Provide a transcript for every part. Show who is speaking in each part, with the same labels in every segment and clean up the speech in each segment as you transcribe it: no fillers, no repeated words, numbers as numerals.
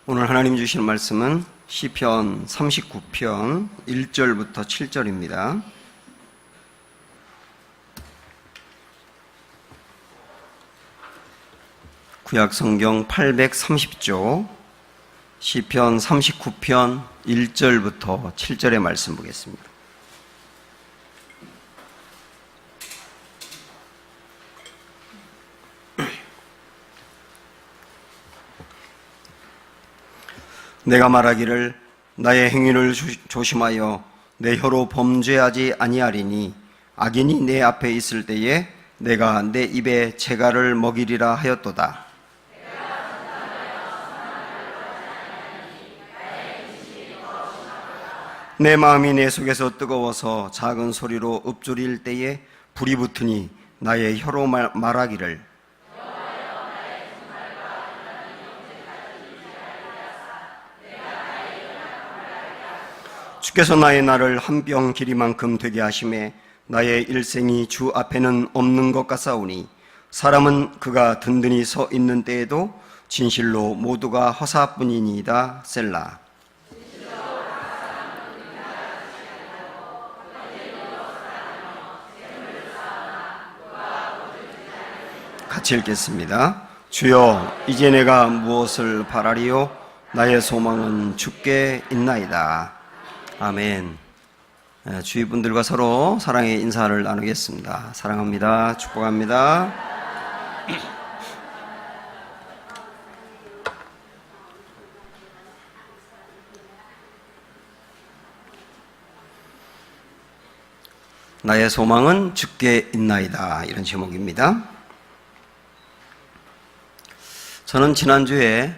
Speaker 1: 오늘 하나님 주시는 말씀은 시편 39편 1절부터 7절입니다. 구약성경 830조 시편 39편 1절부터 7절의 말씀 보겠습니다. 내가 말하기를 나의 행위를 조심하여 내 혀로 범죄하지 아니하리니 악인이 내 앞에 있을 때에 내가 내 입에 재갈을 먹이리라 하였도다. 내 마음이 내 속에서 뜨거워서 작은 소리로 읊조릴 때에 불이 붙으니 나의 혀로 말하기를 주께서 나의 날을 한 병 길이만큼 되게 하심에 나의 일생이 주 앞에는 없는 것 같사오니 사람은 그가 든든히 서 있는 때에도 진실로 모두가 허사뿐이니이다. 셀라. 같이 읽겠습니다. 주여, 이제 내가 무엇을 바라리요? 나의 소망은 주께 있나이다. 아멘. 주위 분들과 서로 사랑의 인사를 나누겠습니다. 사랑합니다. 축복합니다. 나의 소망은 주께 있나이다. 이런 제목입니다. 저는 지난주에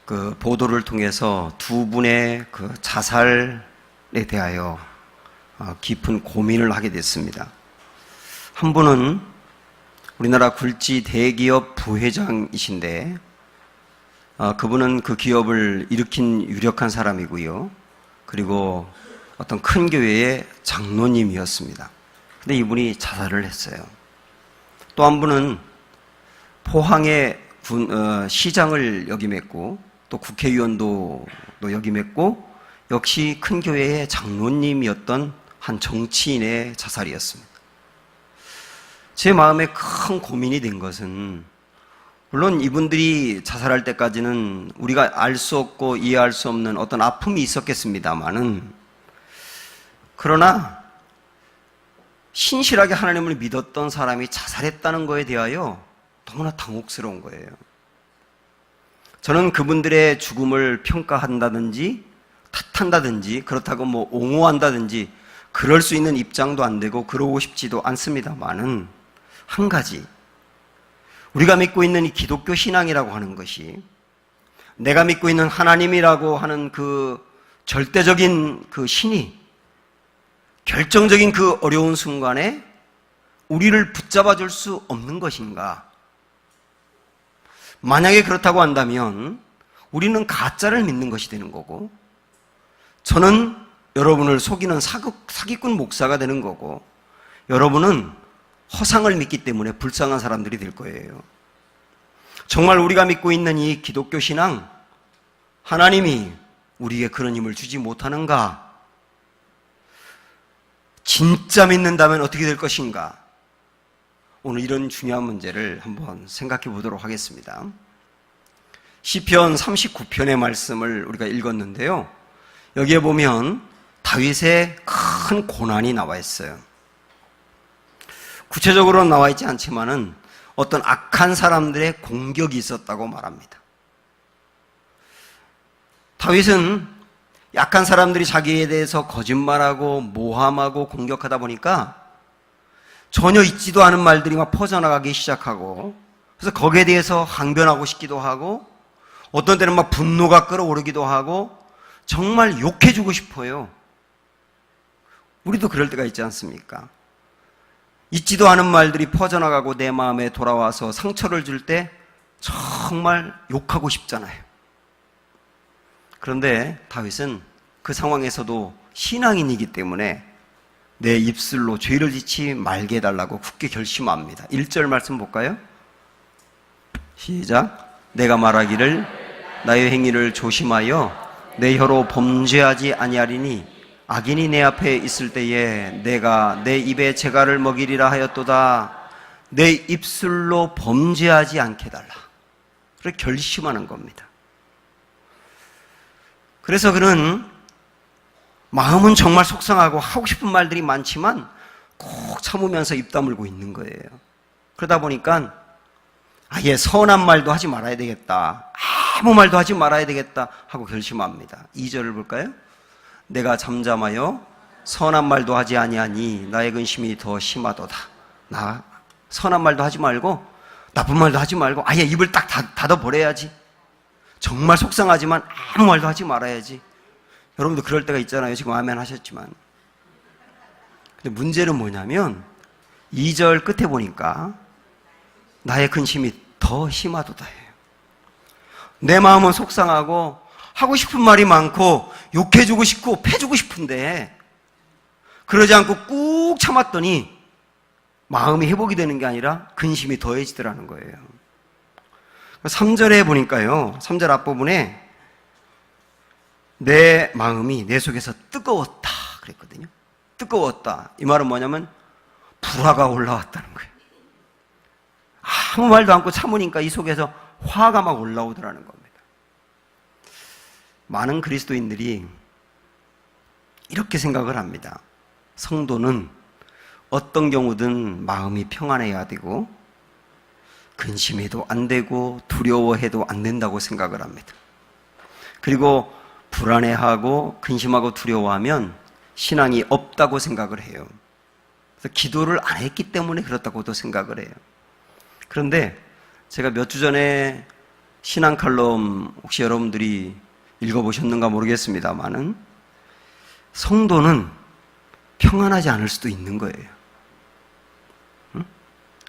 Speaker 1: 그 보도를 통해서 두 분의 그 자살에 대하여 깊은 고민을 하게 됐습니다. 한 분은 우리나라 굴지 대기업 부회장이신데 그분은 그 기업을 일으킨 유력한 사람이고요. 그리고 어떤 큰 교회의 장로님이었습니다. 근데 이분이 자살을 했어요. 또 한 분은 포항의 시장을 역임했고 또 국회의원도 역임했고 역시 큰 교회의 장로님이었던 한 정치인의 자살이었습니다. 제 마음에 큰 고민이 된 것은 물론 이분들이 자살할 때까지는 우리가 알 수 없고 이해할 수 없는 어떤 아픔이 있었겠습니다마는 그러나 신실하게 하나님을 믿었던 사람이 자살했다는 것에 대하여 너무나 당혹스러운 거예요. 저는 그분들의 죽음을 평가한다든지 탓한다든지 그렇다고 옹호한다든지 그럴 수 있는 입장도 안 되고 그러고 싶지도 않습니다만은 한 가지, 우리가 믿고 있는 이 기독교 신앙이라고 하는 것이 내가 믿고 있는 하나님이라고 하는 그 절대적인 그 신이 결정적인 그 어려운 순간에 우리를 붙잡아 줄 수 없는 것인가? 만약에 그렇다고 한다면 우리는 가짜를 믿는 것이 되는 거고 저는 여러분을 속이는 사기꾼 목사가 되는 거고 여러분은 허상을 믿기 때문에 불쌍한 사람들이 될 거예요. 정말 우리가 믿고 있는 이 기독교 신앙, 하나님이 우리에게 그런 힘을 주지 못하는가? 진짜 믿는다면 어떻게 될 것인가? 오늘 이런 중요한 문제를 한번 생각해 보도록 하겠습니다. 시편 39편의 말씀을 우리가 읽었는데요. 여기에 보면 다윗의 큰 고난이 나와 있어요. 구체적으로는 나와 있지 않지만은 어떤 악한 사람들의 공격이 있었다고 말합니다. 다윗은 약한 사람들이 자기에 대해서 거짓말하고 모함하고 공격하다 보니까 전혀 있지도 않은 말들이 막 퍼져나가기 시작하고 그래서 거기에 대해서 항변하고 싶기도 하고 어떤 때는 막 분노가 끓어오르기도 하고 정말 욕해주고 싶어요. 우리도 그럴 때가 있지 않습니까? 있지도 않은 말들이 퍼져나가고 내 마음에 돌아와서 상처를 줄 때 정말 욕하고 싶잖아요. 그런데 다윗은 그 상황에서도 신앙인이기 때문에 내 입술로 죄를 짓지 말게 해달라고 굳게 결심합니다. 1절 말씀 볼까요? 시작. 내가 말하기를 나의 행위를 조심하여 내 혀로 범죄하지 아니하리니 악인이 내 앞에 있을 때에 내가 내 입에 재갈을 먹이리라 하였도다. 내 입술로 범죄하지 않게 해달라. 그렇게 결심하는 겁니다. 그래서 그는 마음은 정말 속상하고 하고 싶은 말들이 많지만 꼭 참으면서 입 다물고 있는 거예요. 그러다 보니까 아예 선한 말도 하지 말아야 되겠다. 아무 말도 하지 말아야 되겠다 하고 결심합니다. 2절을 볼까요? 내가 잠잠하여 선한 말도 하지 아니하니 나의 근심이 더 심하도다. 나 선한 말도 하지 말고 나쁜 말도 하지 말고 아예 입을 딱 닫아버려야지. 정말 속상하지만 아무 말도 하지 말아야지. 여러분도 그럴 때가 있잖아요. 지금 아멘 하셨지만. 근데 문제는 뭐냐면 2절 끝에 보니까 나의 근심이 더 심하도다예요. 내 마음은 속상하고 하고 싶은 말이 많고 욕해주고 싶고 패주고 싶은데 그러지 않고 꾹 참았더니 마음이 회복이 되는 게 아니라 근심이 더해지더라는 거예요. 3절에 보니까요. 3절 앞부분에 내 마음이 내 속에서 뜨거웠다 그랬거든요. 뜨거웠다. 이 말은 뭐냐면 불화가 올라왔다는 거예요. 아무 말도 않고 참으니까 이 속에서 화가 막 올라오더라는 겁니다. 많은 그리스도인들이 이렇게 생각을 합니다. 성도는 어떤 경우든 마음이 평안해야 되고 근심해도 안 되고 두려워해도 안 된다고 생각을 합니다. 그리고 불안해하고 근심하고 두려워하면 신앙이 없다고 생각을 해요. 그래서 기도를 안 했기 때문에 그렇다고도 생각을 해요. 그런데 제가 몇 주 전에 신앙 칼럼 혹시 여러분들이 읽어보셨는가 모르겠습니다만은 성도는 평안하지 않을 수도 있는 거예요.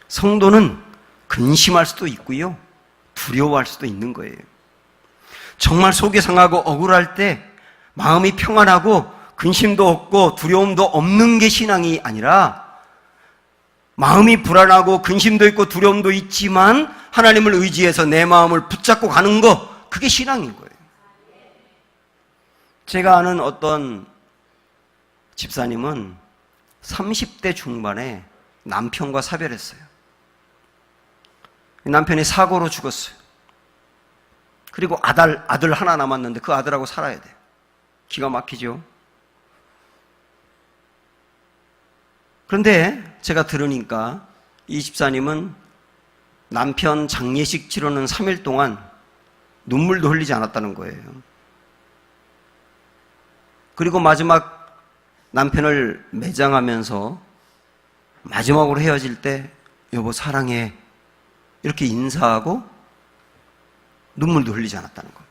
Speaker 1: 성도는 근심할 수도 있고요. 두려워할 수도 있는 거예요. 정말 속이 상하고 억울할 때 마음이 평안하고 근심도 없고 두려움도 없는 게 신앙이 아니라 마음이 불안하고 근심도 있고 두려움도 있지만 하나님을 의지해서 내 마음을 붙잡고 가는 거, 그게 신앙인 거예요. 제가 아는 어떤 집사님은 30대 중반에 남편과 사별했어요. 남편이 사고로 죽었어요. 그리고 아들 하나 남았는데 그 아들하고 살아야 돼요. 기가 막히죠. 그런데 제가 들으니까 이 집사님은 남편 장례식 치르는 3일 동안 눈물도 흘리지 않았다는 거예요. 그리고 마지막 남편을 매장하면서 마지막으로 헤어질 때 여보 사랑해 이렇게 인사하고 눈물도 흘리지 않았다는 거예요.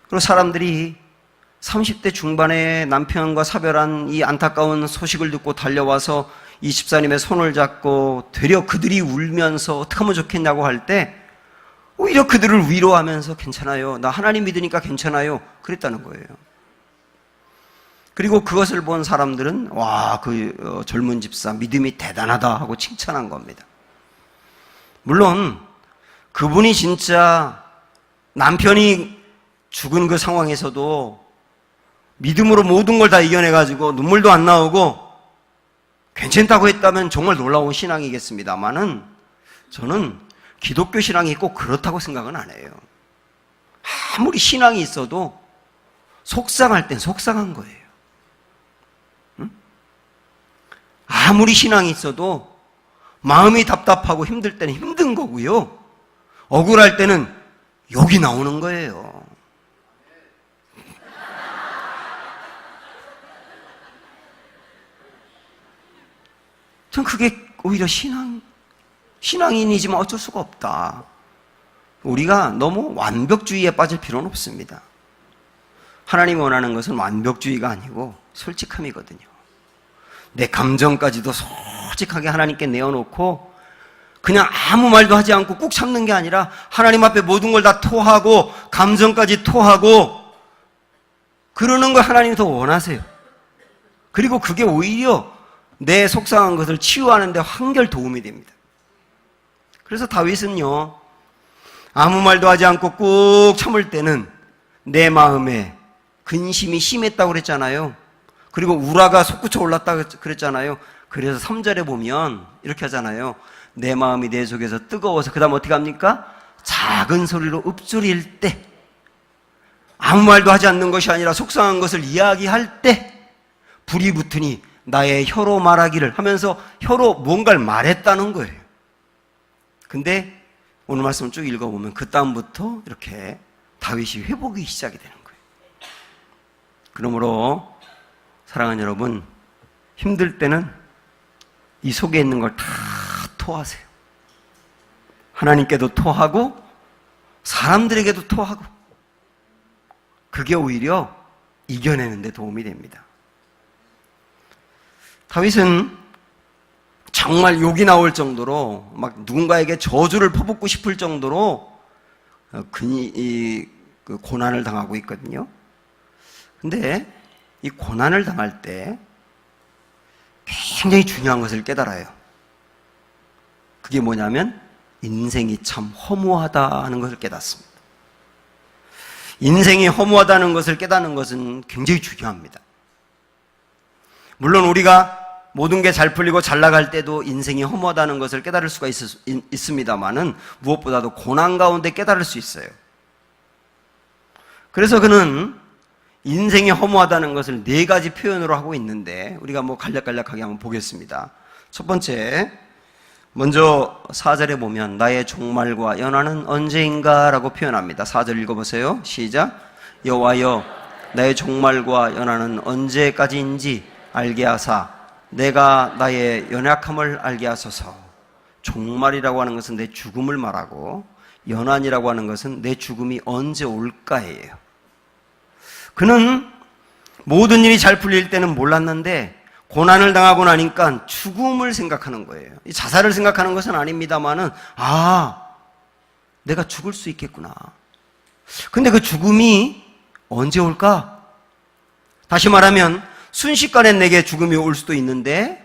Speaker 1: 그리고 사람들이 30대 중반에 남편과 사별한 이 안타까운 소식을 듣고 달려와서 이 집사님의 손을 잡고 되려 그들이 울면서 어떻게 하면 좋겠냐고 할 때 오히려 그들을 위로하면서 괜찮아요. 나 하나님 믿으니까 괜찮아요. 그랬다는 거예요. 그리고 그것을 본 사람들은 와, 그 젊은 집사 믿음이 대단하다 하고 칭찬한 겁니다. 물론 그분이 진짜 남편이 죽은 그 상황에서도 믿음으로 모든 걸 다 이겨내가지고 눈물도 안 나오고 괜찮다고 했다면 정말 놀라운 신앙이겠습니다만은 저는 기독교 신앙이 꼭 그렇다고 생각은 안 해요. 아무리 신앙이 있어도 속상할 땐 속상한 거예요. 응? 아무리 신앙이 있어도 마음이 답답하고 힘들 때는 힘든 거고요. 억울할 때는 욕이 나오는 거예요. 전 그게 오히려 신앙인이지만 어쩔 수가 없다. 우리가 너무 완벽주의에 빠질 필요는 없습니다. 하나님이 원하는 것은 완벽주의가 아니고 솔직함이거든요. 내 감정까지도 솔직하게 하나님께 내어놓고 그냥 아무 말도 하지 않고 꾹 참는 게 아니라 하나님 앞에 모든 걸 다 토하고 감정까지 토하고 그러는 걸 하나님이 더 원하세요. 그리고 그게 오히려 내 속상한 것을 치유하는 데 한결 도움이 됩니다. 그래서 다윗은요, 아무 말도 하지 않고 꾹 참을 때는 내 마음에 근심이 심했다고 그랬잖아요. 그리고 우라가 솟구쳐 올랐다고 그랬잖아요. 그래서 3절에 보면 이렇게 하잖아요. 내 마음이 내 속에서 뜨거워서 그 다음 어떻게 합니까? 작은 소리로 읊조릴 때, 아무 말도 하지 않는 것이 아니라 속상한 것을 이야기할 때 불이 붙으니 나의 혀로 말하기를 하면서 혀로 뭔가를 말했다는 거예요. 근데 오늘 말씀을 쭉 읽어보면 그 다음부터 이렇게 다윗이 회복이 시작이 되는 거예요. 그러므로 사랑하는 여러분, 힘들 때는 이 속에 있는 걸 다 토하세요. 하나님께도 토하고 사람들에게도 토하고, 그게 오히려 이겨내는 데 도움이 됩니다. 다윗은 정말 욕이 나올 정도로 막 누군가에게 저주를 퍼붓고 싶을 정도로 그 고난을 당하고 있거든요. 근데 이 고난을 당할 때 굉장히 중요한 것을 깨달아요. 그게 뭐냐면 인생이 참 허무하다 하는 것을 깨닫습니다. 인생이 허무하다는 것을 깨닫는 것은 굉장히 중요합니다. 물론 우리가 모든 게 잘 풀리고 잘 나갈 때도 인생이 허무하다는 것을 깨달을 수가 있습니다만은 무엇보다도 고난 가운데 깨달을 수 있어요. 그래서 그는 인생이 허무하다는 것을 4가지 표현으로 하고 있는데 우리가 간략간략하게 한번 보겠습니다. 첫 번째, 먼저 4절에 보면 나의 종말과 연한은 언제인가 라고 표현합니다. 4절 읽어보세요. 시작. 여호와여, 나의 종말과 연한은 언제까지인지 알게 하사 내가 나의 연약함을 알게 하소서. 종말이라고 하는 것은 내 죽음을 말하고 연한이라고 하는 것은 내 죽음이 언제 올까예요. 그는 모든 일이 잘 풀릴 때는 몰랐는데 고난을 당하고 나니까 죽음을 생각하는 거예요. 자살을 생각하는 것은 아닙니다만은 내가 죽을 수 있겠구나. 근데 그 죽음이 언제 올까? 다시 말하면 순식간에 내게 죽음이 올 수도 있는데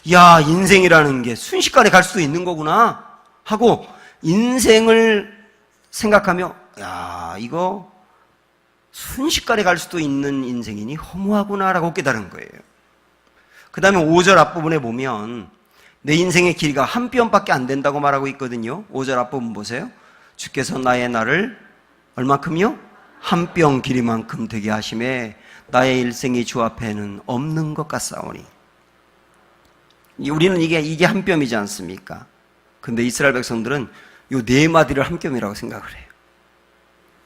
Speaker 1: 인생이라는 게 순식간에 갈 수도 있는 거구나 하고 인생을 생각하며 이거 순식간에 갈 수도 있는 인생이니 허무하구나라고 깨달은 거예요. 그 다음에 5절 앞부분에 보면 내 인생의 길이가 한 뼘밖에 안 된다고 말하고 있거든요. 5절 앞부분 보세요. 주께서 나의 날을 얼마큼요? 한 뼘 길이만큼 되게 하심에 나의 일생이 주 앞에는 없는 것 같사오니. 우리는 이게 한 뼘이지 않습니까? 근데 이스라엘 백성들은 요 4마디를 한 뼘이라고 생각을 해요.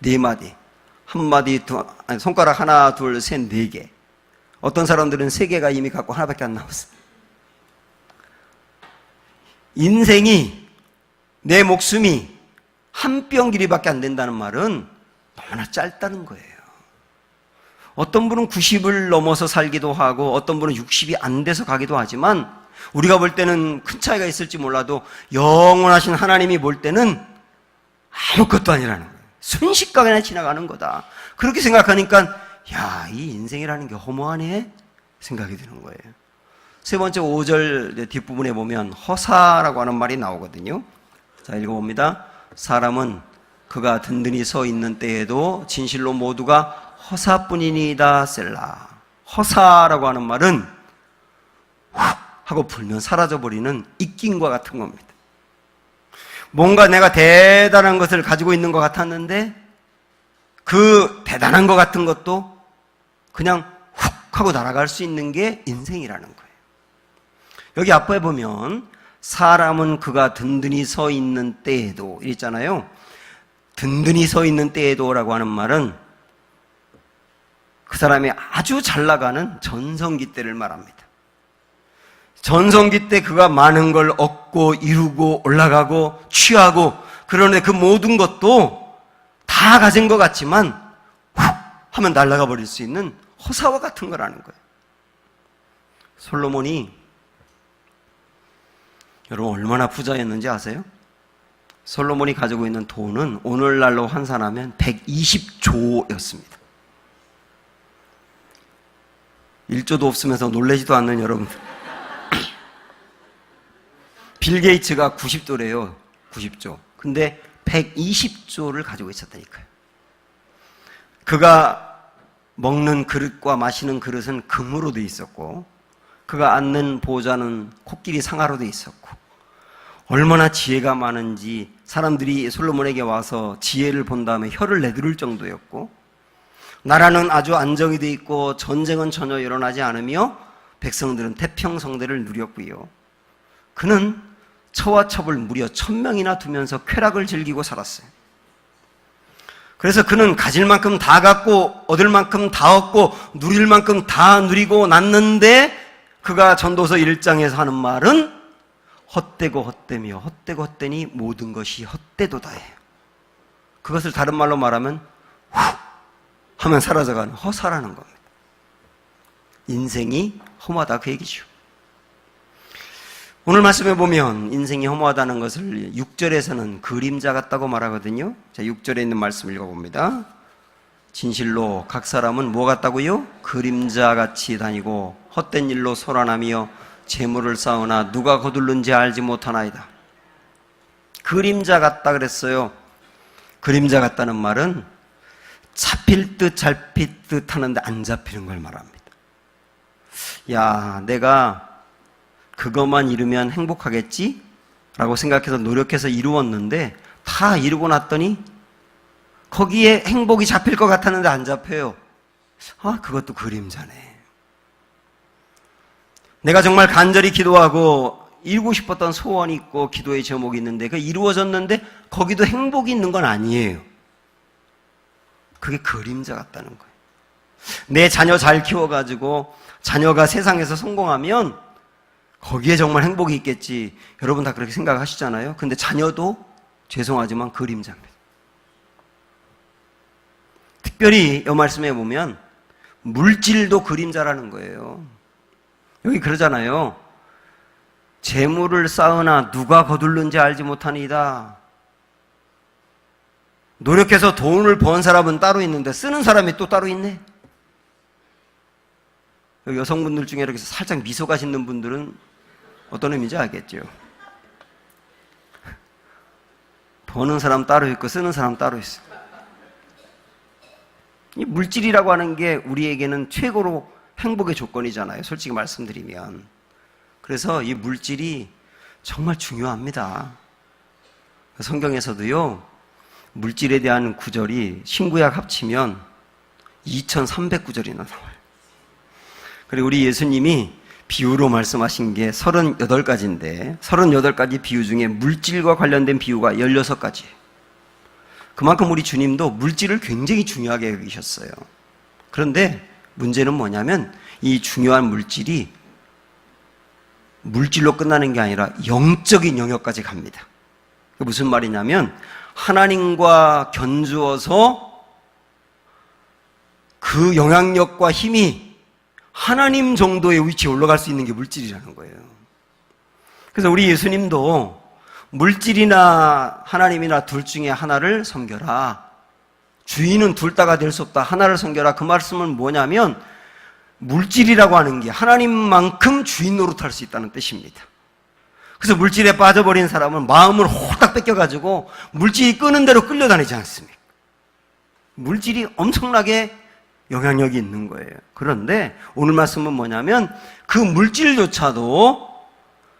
Speaker 1: 4마디. 한 마디, 손가락 하나, 둘, 셋, 4개. 어떤 사람들은 3개가 이미 갖고 하나밖에 안 남았어요. 인생이, 내 목숨이 한 뼘 길이밖에 안 된다는 말은 너무나 짧다는 거예요. 어떤 분은 90을 넘어서 살기도 하고 어떤 분은 60이 안 돼서 가기도 하지만 우리가 볼 때는 큰 차이가 있을지 몰라도 영원하신 하나님이 볼 때는 아무것도 아니라는 거예요. 순식간에 지나가는 거다. 그렇게 생각하니까 이 인생이라는 게 허무하네 생각이 드는 거예요. 세 번째 5절 뒷부분에 보면 허사라고 하는 말이 나오거든요. 자, 읽어봅니다. 사람은 그가 든든히 서 있는 때에도 진실로 모두가 허사뿐이니이다 셀라. 허사라고 하는 말은 훅 하고 불면 사라져버리는 입김과 같은 겁니다. 뭔가 내가 대단한 것을 가지고 있는 것 같았는데 그 대단한 것 같은 것도 그냥 훅 하고 날아갈 수 있는 게 인생이라는 거예요. 여기 앞에 보면 사람은 그가 든든히 서 있는 때에도 이랬잖아요. 든든히 서 있는 때에도 라고 하는 말은 그 사람이 아주 잘 나가는 전성기 때를 말합니다. 전성기 때 그가 많은 걸 얻고 이루고 올라가고 취하고 그런데 그 모든 것도 다 가진 것 같지만 훅 하면 날아가 버릴 수 있는 허사와 같은 거라는 거예요. 솔로몬이 여러분 얼마나 부자였는지 아세요? 솔로몬이 가지고 있는 돈은 오늘날로 환산하면 120조였습니다. 1조도 없으면서 놀라지도 않는 여러분들. 빌 게이츠가 90조래요. 90조. 근데 120조를 가지고 있었다니까요. 그가 먹는 그릇과 마시는 그릇은 금으로 돼 있었고, 그가 앉는 보좌는 코끼리 상아로 돼 있었고, 얼마나 지혜가 많은지 사람들이 솔로몬에게 와서 지혜를 본 다음에 혀를 내두를 정도였고, 나라는 아주 안정이 돼 있고 전쟁은 전혀 일어나지 않으며 백성들은 태평성대를 누렸고요. 그는 처와 첩을 무려 1000명이나 두면서 쾌락을 즐기고 살았어요. 그래서 그는 가질 만큼 다 갖고 얻을 만큼 다 얻고 누릴 만큼 다 누리고 났는데, 그가 전도서 1장에서 하는 말은 헛되고 헛되며 헛되고 헛되니 모든 것이 헛되도다예요. 그것을 다른 말로 말하면 후 하면 사라져가는 허사라는 겁니다. 인생이 험하다, 그 얘기죠. 오늘 말씀에 보면 인생이 허무하다는 것을 6절에서는 그림자 같다고 말하거든요. 자, 6절에 있는 말씀 읽어봅니다. 진실로 각 사람은 뭐 같다고요? 그림자같이 다니고 헛된 일로 소란하며 재물을 쌓으나 누가 거둘는지 알지 못하나이다. 그림자 같다 그랬어요. 그림자 같다는 말은 잡힐 듯 잡힐 듯 하는데 안 잡히는 걸 말합니다. 야, 내가 그것만 이루면 행복하겠지? 라고 생각해서 노력해서 이루었는데 다 이루고 났더니 거기에 행복이 잡힐 것 같았는데 안 잡혀요. 아, 그것도 그림자네. 내가 정말 간절히 기도하고 이루고 싶었던 소원이 있고 기도의 제목이 있는데 그게 이루어졌는데 거기도 행복이 있는 건 아니에요. 그게 그림자 같다는 거예요. 내 자녀 잘 키워가지고 자녀가 세상에서 성공하면 거기에 정말 행복이 있겠지. 여러분 다 그렇게 생각하시잖아요. 근데 자녀도 죄송하지만 그림자입니다. 특별히 이 말씀에 보면 물질도 그림자라는 거예요. 여기 그러잖아요. 재물을 쌓으나 누가 거둘는지 알지 못하니이다. 노력해서 돈을 번 사람은 따로 있는데 쓰는 사람이 또 따로 있네. 여성분들 중에 이렇게 살짝 미소가 짓는 분들은 어떤 의미인지 알겠죠? 버는 사람 따로 있고 쓰는 사람 따로 있어. 이 물질이라고 하는 게 우리에게는 최고로 행복의 조건이잖아요. 솔직히 말씀드리면. 그래서 이 물질이 정말 중요합니다. 성경에서도요, 물질에 대한 구절이 신구약 합치면 2300구절이나 나와요. 그리고 우리 예수님이 비유로 말씀하신 게 38가지인데 38가지 비유 중에 물질과 관련된 비유가 16가지예요. 그만큼 우리 주님도 물질을 굉장히 중요하게 여기셨어요. 그런데 문제는 뭐냐면 이 중요한 물질이 물질로 끝나는 게 아니라 영적인 영역까지 갑니다. 그게 무슨 말이냐면 하나님과 견주어서 그 영향력과 힘이 하나님 정도의 위치에 올라갈 수 있는 게 물질이라는 거예요. 그래서 우리 예수님도 물질이나 하나님이나 둘 중에 하나를 섬겨라. 주인은 둘 다가 될 수 없다. 하나를 섬겨라. 그 말씀은 뭐냐면 물질이라고 하는 게 하나님만큼 주인 노릇할 수 있다는 뜻입니다. 그래서 물질에 빠져버린 사람은 마음을 홀딱 뺏겨가지고 물질이 끄는 대로 끌려다니지 않습니까? 물질이 엄청나게 영향력이 있는 거예요. 그런데 오늘 말씀은 뭐냐면 그 물질조차도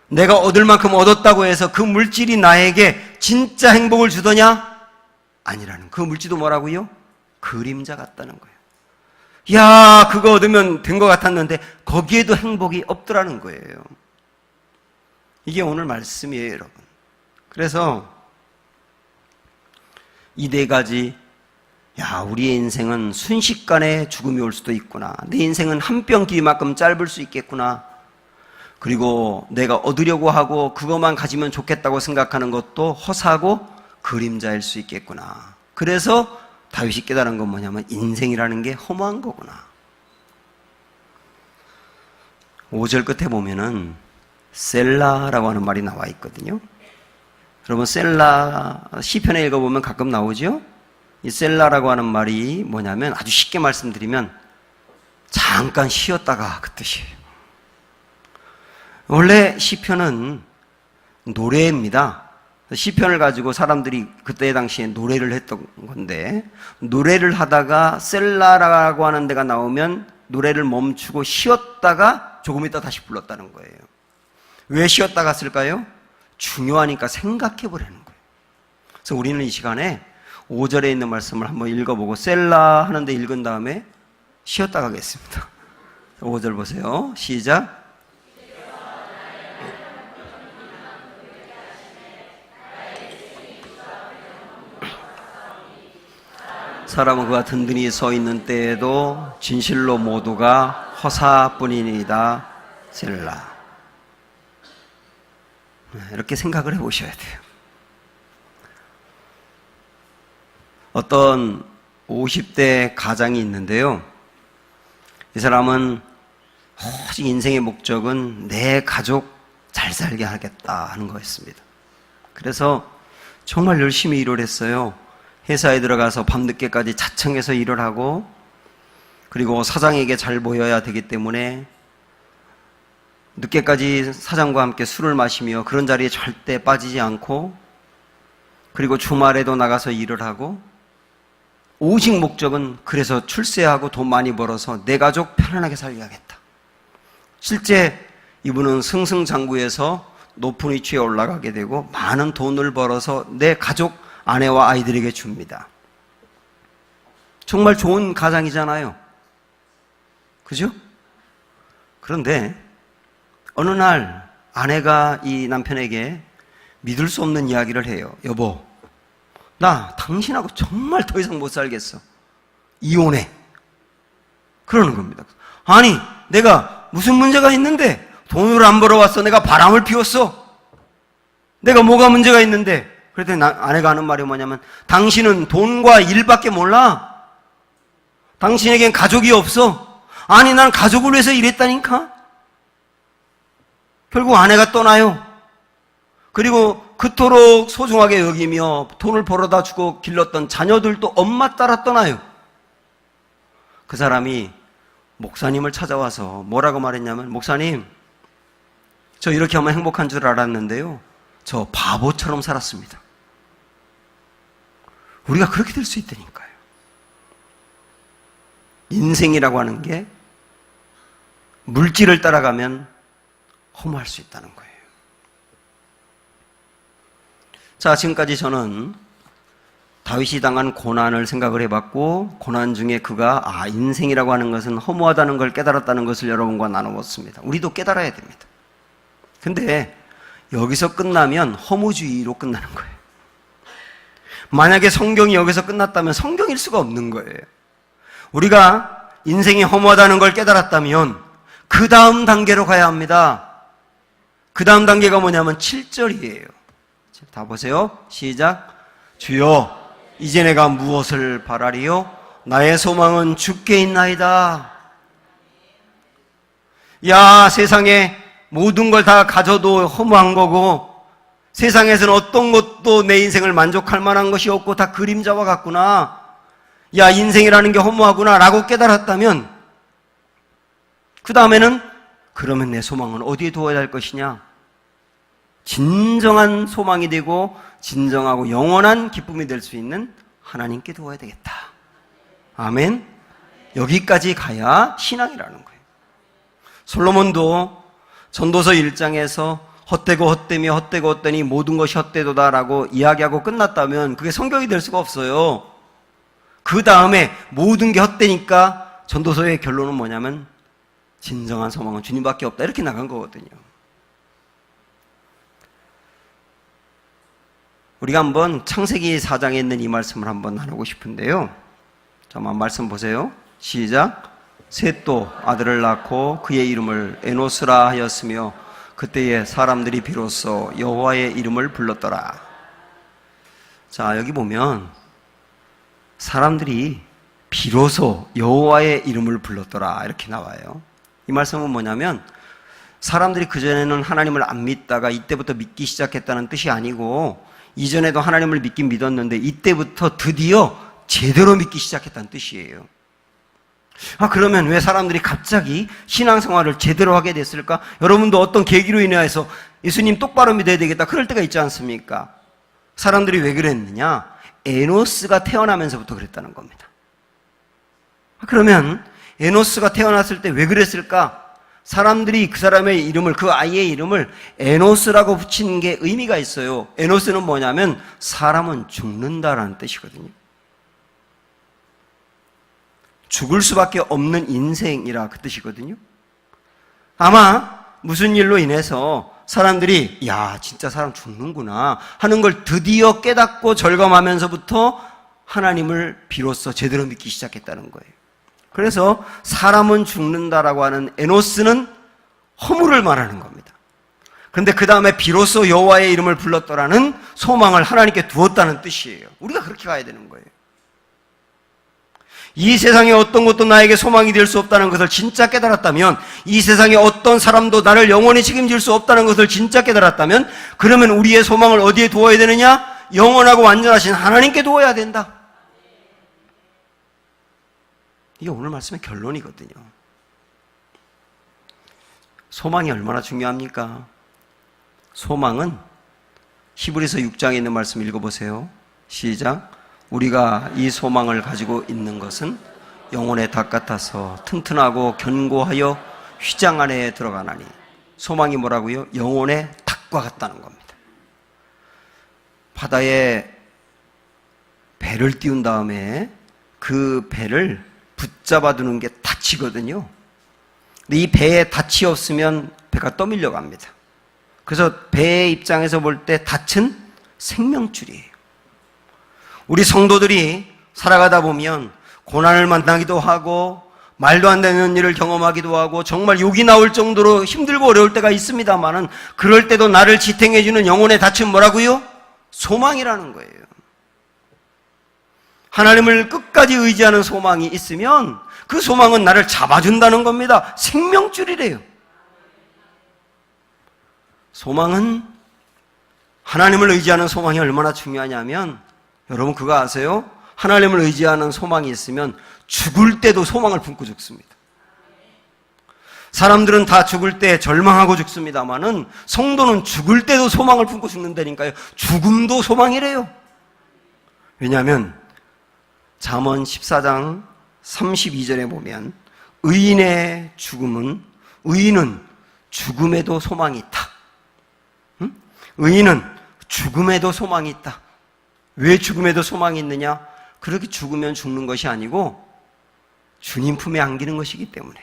Speaker 1: 내가 얻을 만큼 얻었다고 해서 그 물질이 나에게 진짜 행복을 주더냐? 아니라는. 그 물질도 뭐라고요? 그림자 같다는 거예요. 야, 그거 얻으면 된 것 같았는데 거기에도 행복이 없더라는 거예요. 이게 오늘 말씀이에요, 여러분. 그래서 이 네 가지, 야, 우리의 인생은 순식간에 죽음이 올 수도 있구나. 내 인생은 한 뼘 길이만큼 짧을 수 있겠구나. 그리고 내가 얻으려고 하고 그것만 가지면 좋겠다고 생각하는 것도 허사고 그림자일 수 있겠구나. 그래서 다윗이 깨달은 건 뭐냐면 인생이라는 게 허무한 거구나. 5절 끝에 보면은 셀라라고 하는 말이 나와 있거든요. 여러분 셀라 시편에 읽어보면 가끔 나오죠. 이 셀라라고 하는 말이 뭐냐면 아주 쉽게 말씀드리면 잠깐 쉬었다가 그 뜻이에요. 원래 시편은 노래입니다. 시편을 가지고 사람들이 그때 당시에 노래를 했던 건데, 노래를 하다가 셀라라고 하는 데가 나오면 노래를 멈추고 쉬었다가 조금 있다 다시 불렀다는 거예요. 왜 쉬었다가 쓸까요? 중요하니까 생각해 보라는 거예요. 그래서 우리는 이 시간에 5절에 있는 말씀을 한번 읽어보고 셀라 하는데 읽은 다음에 쉬었다 가겠습니다. 5절 보세요. 시작. 사람은 그가 든든히 서 있는 때에도 진실로 모두가 허사뿐이니이다. 셀라. 이렇게 생각을 해보셔야 돼요. 어떤 50대 가장이 있는데요. 이 사람은 오직 인생의 목적은 내 가족 잘 살게 하겠다 하는 거였습니다. 그래서 정말 열심히 일을 했어요. 회사에 들어가서 밤늦게까지 자청해서 일을 하고, 그리고 사장에게 잘 보여야 되기 때문에 늦게까지 사장과 함께 술을 마시며 그런 자리에 절대 빠지지 않고, 그리고 주말에도 나가서 일을 하고, 오직 목적은 그래서 출세하고 돈 많이 벌어서 내 가족 편안하게 살게 하겠다. 실제 이분은 승승장구해서 높은 위치에 올라가게 되고 많은 돈을 벌어서 내 가족, 아내와 아이들에게 줍니다. 정말 좋은 가장이잖아요. 그죠? 그런데 어느 날 아내가 이 남편에게 믿을 수 없는 이야기를 해요. 여보, 나 당신하고 정말 더 이상 못 살겠어. 이혼해. 그러는 겁니다. 아니, 내가 무슨 문제가 있는데? 돈을 안 벌어왔어. 내가 바람을 피웠어. 내가 뭐가 문제가 있는데? 그랬더니 아내가 하는 말이 뭐냐면, 당신은 돈과 일밖에 몰라. 당신에겐 가족이 없어. 아니, 난 가족을 위해서 일했다니까. 결국 아내가 떠나요. 그리고 그토록 소중하게 여기며 돈을 벌어다 주고 길렀던 자녀들도 엄마 따라 떠나요. 그 사람이 목사님을 찾아와서 뭐라고 말했냐면, 목사님, 저 이렇게 하면 행복한 줄 알았는데요, 저 바보처럼 살았습니다. 우리가 그렇게 될 수 있다니까요. 인생이라고 하는 게 물질을 따라가면 허무할 수 있다는 거예요. 자, 지금까지 저는 다윗이 당한 고난을 생각을 해봤고, 고난 중에 그가 인생이라고 하는 것은 허무하다는 걸 깨달았다는 것을 여러분과 나눠봤습니다. 우리도 깨달아야 됩니다. 근데 여기서 끝나면 허무주의로 끝나는 거예요. 만약에 성경이 여기서 끝났다면 성경일 수가 없는 거예요. 우리가 인생이 허무하다는 걸 깨달았다면 그 다음 단계로 가야 합니다. 그 다음 단계가 뭐냐면 7절이에요. 다 보세요. 시작. 주여, 이제 내가 무엇을 바라리요? 나의 소망은 주께 있나이다. 야, 세상에 모든 걸 다 가져도 허무한 거고, 세상에서는 어떤 것도 내 인생을 만족할 만한 것이 없고 다 그림자와 같구나. 야, 인생이라는 게 허무하구나 라고 깨달았다면, 그 다음에는 그러면 내 소망은 어디에 두어야 할 것이냐? 진정한 소망이 되고 진정하고 영원한 기쁨이 될 수 있는 하나님께 두어야 되겠다. 아멘. 여기까지 가야 신앙이라는 거예요. 솔로몬도 전도서 1장에서 헛되고 헛되며 헛되고 헛되니 모든 것이 헛되도다라고 이야기하고 끝났다면 그게 성경이 될 수가 없어요. 그 다음에 모든 게 헛되니까 전도서의 결론은 뭐냐면 진정한 소망은 주님밖에 없다, 이렇게 나간 거거든요. 우리가 한번 창세기 4장에 있는 이 말씀을 한번 나누고 싶은데요. 잠깐만 말씀 보세요. 시작. 셋도 아들을 낳고 그의 이름을 에노스라 하였으며 그때에 사람들이 비로소 여호와의 이름을 불렀더라. 자, 여기 보면 사람들이 비로소 여호와의 이름을 불렀더라 이렇게 나와요. 이 말씀은 뭐냐면 사람들이 그전에는 하나님을 안 믿다가 이때부터 믿기 시작했다는 뜻이 아니고, 이전에도 하나님을 믿긴 믿었는데 이때부터 드디어 제대로 믿기 시작했다는 뜻이에요. 그러면 왜 사람들이 갑자기 신앙생활을 제대로 하게 됐을까? 여러분도 어떤 계기로 인해서 예수님 똑바로 믿어야 되겠다 그럴 때가 있지 않습니까? 사람들이 왜 그랬느냐? 에노스가 태어나면서부터 그랬다는 겁니다. 그러면 에노스가 태어났을 때 왜 그랬을까? 사람들이 그 사람의 이름을, 그 아이의 이름을 에노스라고 붙이는 게 의미가 있어요. 에노스는 뭐냐면 사람은 죽는다라는 뜻이거든요. 죽을 수밖에 없는 인생이라 그 뜻이거든요. 아마 무슨 일로 인해서 사람들이 야 진짜 사람 죽는구나 하는 걸 드디어 깨닫고 절감하면서부터 하나님을 비로소 제대로 믿기 시작했다는 거예요. 그래서 사람은 죽는다라고 하는 에노스는 허물을 말하는 겁니다. 그런데 그 다음에 비로소 여호와의 이름을 불렀더라는 소망을 하나님께 두었다는 뜻이에요. 우리가 그렇게 가야 되는 거예요. 이 세상에 어떤 것도 나에게 소망이 될 수 없다는 것을 진짜 깨달았다면, 이 세상에 어떤 사람도 나를 영원히 책임질 수 없다는 것을 진짜 깨달았다면, 그러면 우리의 소망을 어디에 두어야 되느냐? 영원하고 완전하신 하나님께 두어야 된다. 이게 오늘 말씀의 결론이거든요. 소망이 얼마나 중요합니까? 소망은 히브리서 6장에 있는 말씀 읽어보세요. 시작. 우리가 이 소망을 가지고 있는 것은 영혼의 닭 같아서 튼튼하고 견고하여 휘장 안에 들어가나니. 소망이 뭐라고요? 영혼의 닭과 같다는 겁니다. 바다에 배를 띄운 다음에 그 배를 붙잡아 두는 게 닻이거든요. 근데 이 배에 닻이 없으면 배가 떠밀려 갑니다. 그래서 배의 입장에서 볼 때 닻은 생명줄이에요. 우리 성도들이 살아가다 보면 고난을 만나기도 하고 말도 안 되는 일을 경험하기도 하고 정말 욕이 나올 정도로 힘들고 어려울 때가 있습니다만은, 그럴 때도 나를 지탱해주는 영혼의 닻은 뭐라고요? 소망이라는 거예요. 하나님을 끝까지 의지하는 소망이 있으면 그 소망은 나를 잡아준다는 겁니다. 생명줄이래요. 소망은, 하나님을 의지하는 소망이 얼마나 중요하냐면, 여러분 그거 아세요? 하나님을 의지하는 소망이 있으면 죽을 때도 소망을 품고 죽습니다. 사람들은 다 죽을 때 절망하고 죽습니다만은 성도는 죽을 때도 소망을 품고 죽는다니까요. 죽음도 소망이래요. 왜냐하면 잠언 14장 32절에 보면 의인의 죽음은, 의인은 죽음에도 소망이 있다. 의인은 죽음에도 소망이 있다. 왜 죽음에도 소망이 있느냐? 그렇게 죽으면 죽는 것이 아니고 주님 품에 안기는 것이기 때문에.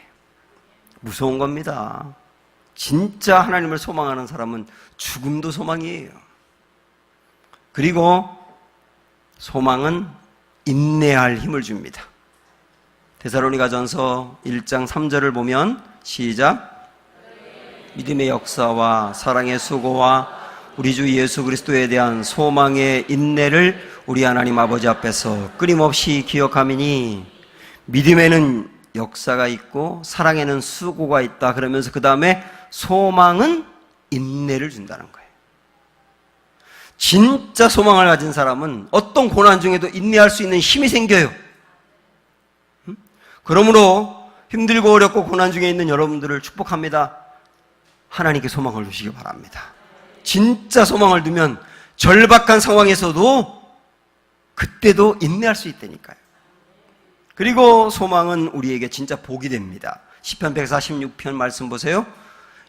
Speaker 1: 무서운 겁니다. 진짜 하나님을 소망하는 사람은 죽음도 소망이에요. 그리고 소망은 인내할 힘을 줍니다. 데살로니가전서 1장 3절을 보면 시작. 믿음의 역사와 사랑의 수고와 우리 주 예수 그리스도에 대한 소망의 인내를 우리 하나님 아버지 앞에서 끊임없이 기억하미니. 믿음에는 역사가 있고 사랑에는 수고가 있다. 그러면서 그 다음에 소망은 인내를 준다는 거예요. 진짜 소망을 가진 사람은 어떤 고난 중에도 인내할 수 있는 힘이 생겨요. 그러므로 힘들고 어렵고 고난 중에 있는 여러분들을 축복합니다. 하나님께 소망을 두시기 바랍니다. 진짜 소망을 두면 절박한 상황에서도 그때도 인내할 수 있다니까요. 그리고 소망은 우리에게 진짜 복이 됩니다. 시편 146편 말씀 보세요.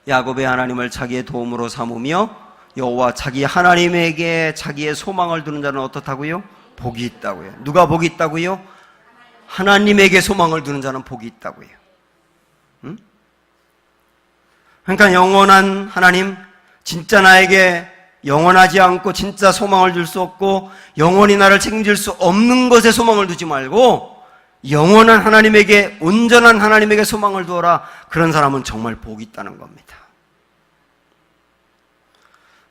Speaker 1: 야곱의 하나님을 자기의 도움으로 삼으며 여호와 자기 하나님에게 자기의 소망을 두는 자는 어떻다고요? 복이 있다고요. 누가 복이 있다고요? 하나님에게 소망을 두는 자는 복이 있다고요. 그러니까 영원한 하나님, 진짜 나에게 영원하지 않고 진짜 소망을 줄 수 없고 영원히 나를 책임질 수 없는 것에 소망을 두지 말고 영원한 하나님에게, 온전한 하나님에게 소망을 두어라. 그런 사람은 정말 복이 있다는 겁니다.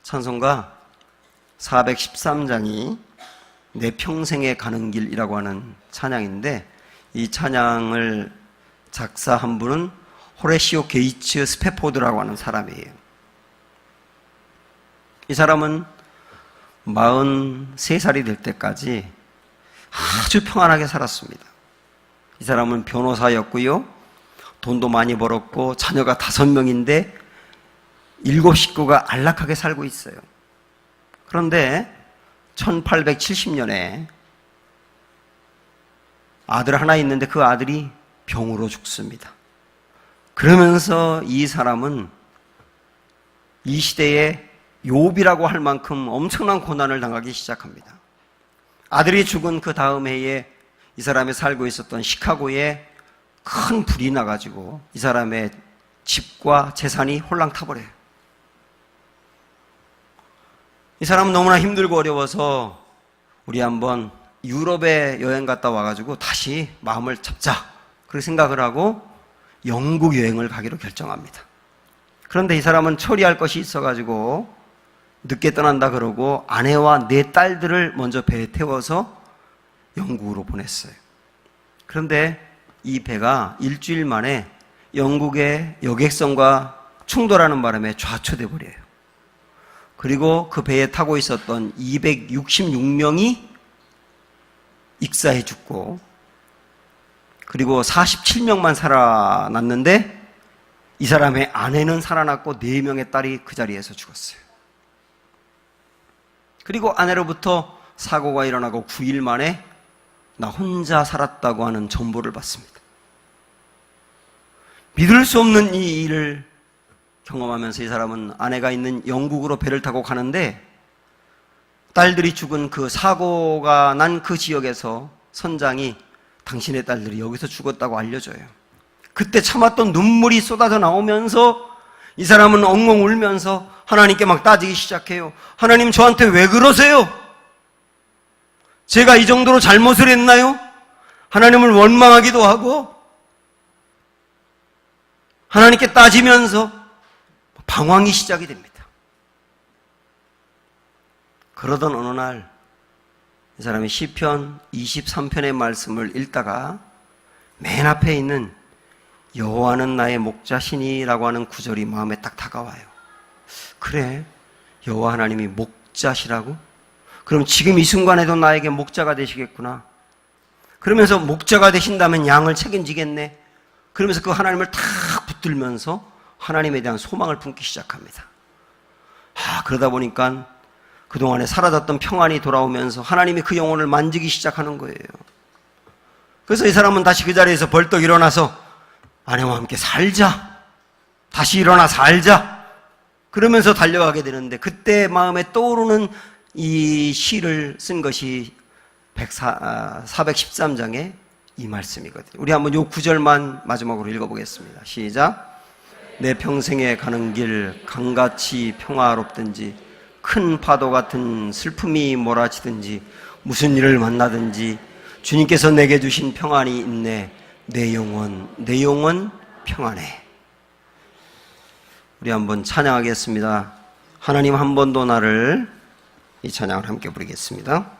Speaker 1: 찬송가 413장이 내 평생에 가는 길이라고 하는 찬양인데, 이 찬양을 작사한 분은 호레시오 게이츠 스패포드라고 하는 사람이에요. 이 사람은 43살이 될 때까지 아주 평안하게 살았습니다. 이 사람은 변호사였고요. 돈도 많이 벌었고 자녀가 5명인데 7 식구가 안락하게 살고 있어요. 그런데 1870년에 아들 하나 있는데 그 아들이 병으로 죽습니다. 그러면서 이 사람은 이 시대에 욥이라고 할 만큼 엄청난 고난을 당하기 시작합니다. 아들이 죽은 그 다음 해에 이 사람이 살고 있었던 시카고에 큰 불이 나가지고 이 사람의 집과 재산이 홀랑 타버려요. 이 사람은 너무나 힘들고 어려워서 우리 한번 유럽에 여행 갔다 와가지고 다시 마음을 잡자 그렇게 생각을 하고 영국 여행을 가기로 결정합니다. 그런데 이 사람은 처리할 것이 있어가지고 늦게 떠난다 그러고 아내와 4딸들을 먼저 배에 태워서 영국으로 보냈어요. 그런데 이 배가 일주일 만에 영국의 여객선과 충돌하는 바람에 좌초돼 버려요. 그리고 그 배에 타고 있었던 266명이 익사해 죽고, 그리고 47명만 살아났는데 이 사람의 아내는 살아났고 4명의 딸이 그 자리에서 죽었어요. 그리고 아내로부터 사고가 일어나고 9일 만에 나 혼자 살았다고 하는 전보를 받습니다. 믿을 수 없는 이 일을 경험하면서 이 사람은 아내가 있는 영국으로 배를 타고 가는데 딸들이 죽은 그 사고가 난 그 지역에서 선장이 당신의 딸들이 여기서 죽었다고 알려줘요. 그때 참았던 눈물이 쏟아져 나오면서 이 사람은 엉엉 울면서 하나님께 막 따지기 시작해요. 하나님, 저한테 왜 그러세요? 제가 이 정도로 잘못을 했나요? 하나님을 원망하기도 하고 하나님께 따지면서 방황이 시작이 됩니다. 그러던 어느 날 이 사람이 시편 23편의 말씀을 읽다가 맨 앞에 있는 여호와는 나의 목자시니라고 하는 구절이 마음에 딱 다가와요. 그래, 여호와 하나님이 목자시라고? 그럼 지금 이 순간에도 나에게 목자가 되시겠구나. 그러면서 목자가 되신다면 양을 책임지겠네. 그러면서 그 하나님을 탁 붙들면서 하나님에 대한 소망을 품기 시작합니다. 그러다 보니까 그동안에 사라졌던 평안이 돌아오면서 하나님이 그 영혼을 만지기 시작하는 거예요. 그래서 이 사람은 다시 그 자리에서 벌떡 일어나서 아내와 함께 살자. 다시 일어나 살자. 그러면서 달려가게 되는데 그때 마음에 떠오르는 이 시를 쓴 것이 413장의 이 말씀이거든요. 우리 한번 이 구절만 마지막으로 읽어보겠습니다. 시작. 내 평생에 가는 길 강같이 평화롭든지 큰 파도 같은 슬픔이 몰아치든지 무슨 일을 만나든지 주님께서 내게 주신 평안이 있네. 내 영혼 평안해. 우리 한번 찬양하겠습니다. 하나님 한 번도 나를, 이 찬양을 함께 부르겠습니다.